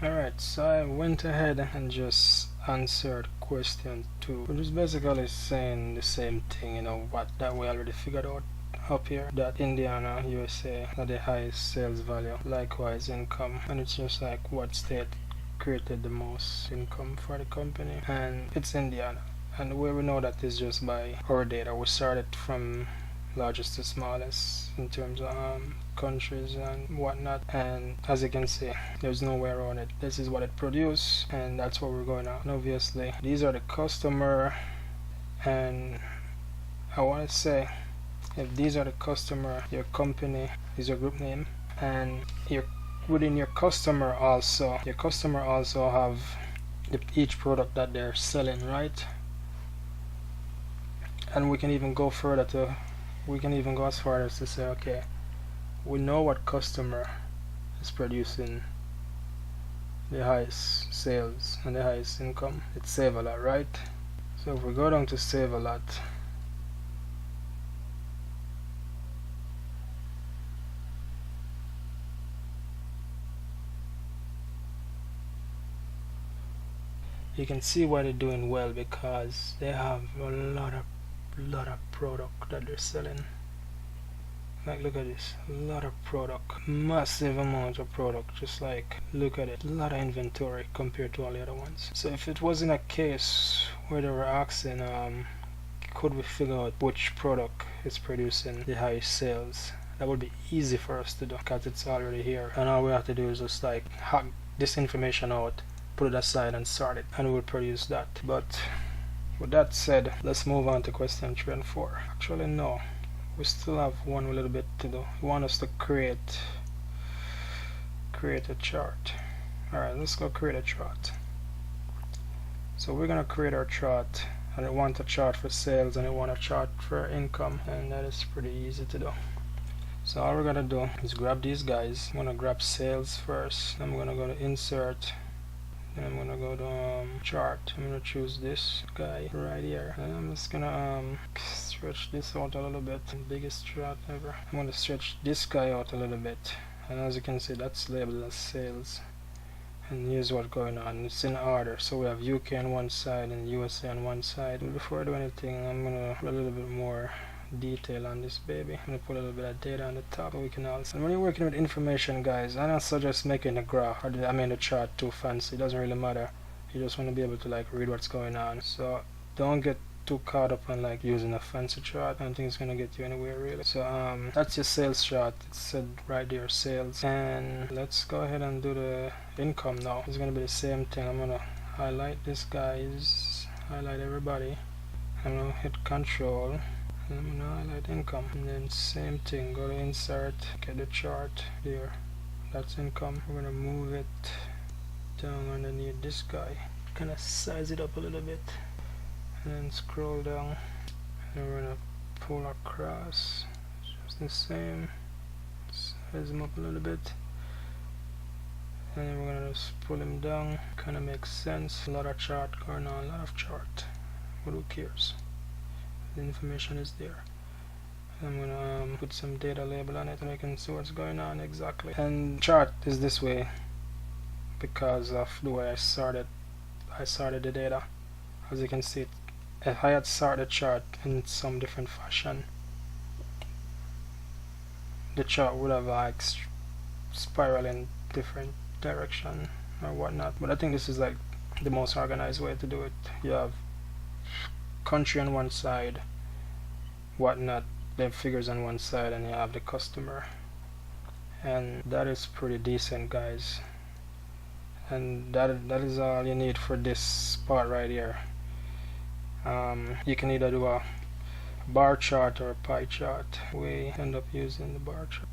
Alright, so I went ahead and just answered question 2, which is basically saying the same thing, you know, what that we already figured out up here, that Indiana, USA are the highest sales value, likewise income, and it's just like what state created the most income for the company, and it's Indiana. And the way we know that is just by our data. We started from largest to smallest in terms of countries and whatnot, and as you can see, there's no way around it. This is what it produced, and that's what we're going on. And obviously these are the customer, and I want to say, if these are the customer, your company is your group name, and within your customer also have each product that they're selling, right? And we can even go as far as to say, okay, we know what customer is producing the highest sales and the highest income. It's Save a Lot, right? So if we go down to Save a Lot, you can see why they're doing well, because they have a lot of product that they're selling. Like, look at this, a lot of product, massive amount of product. Just like, look at it, a lot of inventory compared to all the other ones. So if it wasn't a case where they were asking could we figure out which product is producing the highest sales, that would be easy for us to do, because it's already here, and all we have to do is just like hack this information out, put it aside and sort it, and we'll produce that. But with that said, let's move on to question 3 and 4. Actually no, we still have one little bit to do. We want us to create a chart. Alright, let's go create a chart. So we're gonna create our chart, and I want a chart for sales and I want a chart for income, and that is pretty easy to do. So all we're gonna do is grab these guys. I'm gonna grab sales first. I'm gonna go to insert, and I'm gonna go to chart. I'm gonna choose this guy right here, and I'm just gonna stretch this out a little bit. Biggest chart ever. I'm gonna stretch this guy out a little bit, and as you can see, that's labeled as sales. And here's what's going on. It's in order. So we have UK on one side and USA on one side. But before I do anything, I'm gonna put a little bit more detail on this baby. I'm gonna put a little bit of data on the top so we can also. And when you're working with information, guys, I don't suggest making a graph or the chart too fancy. It doesn't really matter. You just want to be able to like read what's going on. So don't get too caught up on like using a fancy chart. I don't think it's gonna get you anywhere really. So that's your sales chart. It said right there, sales. And let's go ahead and do the income now. It's gonna be the same thing. I'm gonna highlight this guys, highlight everybody. I'm gonna hit control. I'm gonna highlight income, and then same thing, go to insert, get the chart there, that's income. We're gonna move it down underneath this guy, kind of size it up a little bit, and then scroll down, and we're gonna pull across, just the same, size him up a little bit, and then we're gonna just pull him down. Kind of makes sense. A lot of chart going on, a lot of chart, but who cares? The information is there. I'm gonna put some data label on it, and I can see what's going on exactly. And chart is this way because of the way I sorted the data. As you can see, if I had sorted the chart in some different fashion, the chart would have like spiral in different direction or whatnot. But I think this is like the most organized way to do it. You have country on one side, whatnot, the figures on one side, and you have the customer, and that is pretty decent, guys. And that is all you need for this part right here. You can either do a bar chart or a pie chart. We end up using the bar chart.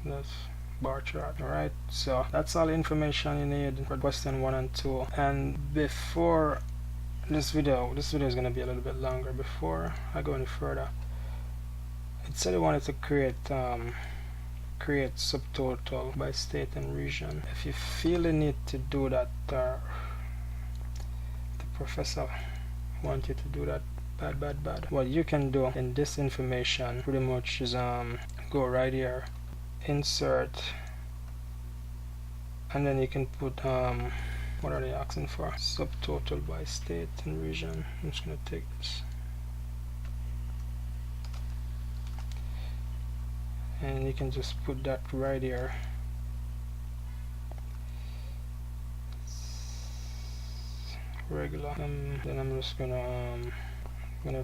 That's bar chart. Alright, so that's all the information you need for question 1 and 2. And before this video is going to be a little bit longer. Before I go any further, it said I wanted to create subtotal by state and region. If you feel the need to do that, the professor wants you to do that bad, what you can do in this information pretty much is go right here, insert, and then you can put what are they asking for? Subtotal by state and region. I'm just gonna take this, and you can just put that right here. Regular. Then I'm just gonna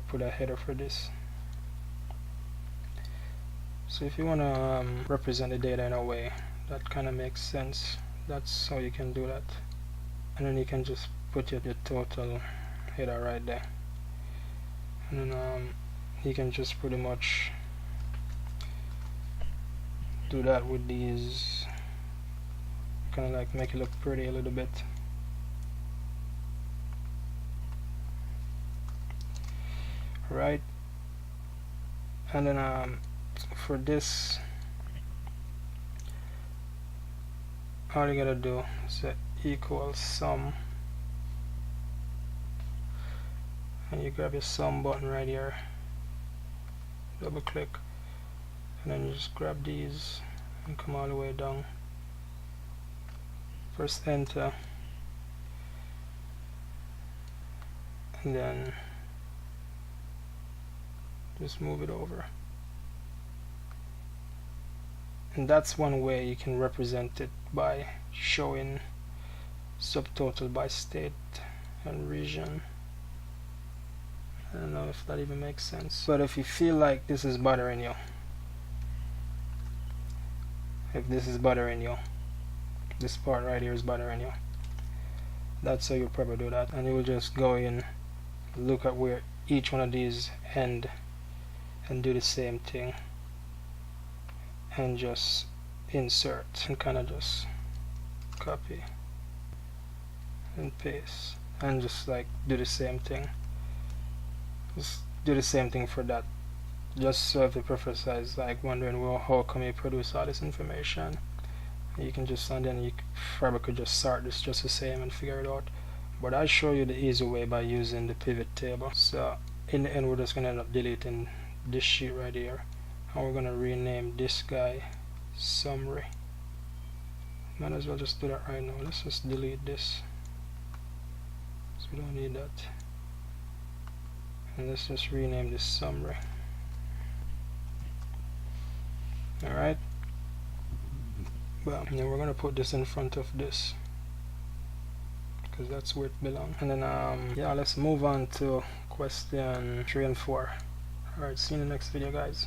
put a header for this. So if you want to represent the data in a way that kind of makes sense, that's how you can do that. And then you can just put your total header right there, and then you can just pretty much do that with these, kind of like make it look pretty a little bit. Right, and then for this, all you gotta do is set equals sum, and you grab your sum button right here, double click, and then you just grab these and come all the way down, press enter, and then just move it over. And that's one way you can represent it, by showing subtotal by state and region. I don't know if that even makes sense, but if you feel like this is bothering you, this part right here is bothering you, that's how you'll probably do that. And you will just go in, look at where each one of these end, and do the same thing, and just insert and kind of just copy and paste, and just like do the same thing. Just do the same thing for that, just so if the professor is like wondering, well, how come you produce all this information, you can just, and then you probably could just sort this just the same and figure it out. But I show you the easy way by using the pivot table. So in the end, we're just gonna end up deleting this sheet right here, and we're gonna rename this guy summary. Might as well just do that right now. Let's just delete this, so we don't need that, and let's just rename this summary. Alright, well, and then we're gonna put this in front of this, because that's where it belongs. And then yeah, let's move on to question 3 and 4. Alright, see you in the next video, guys.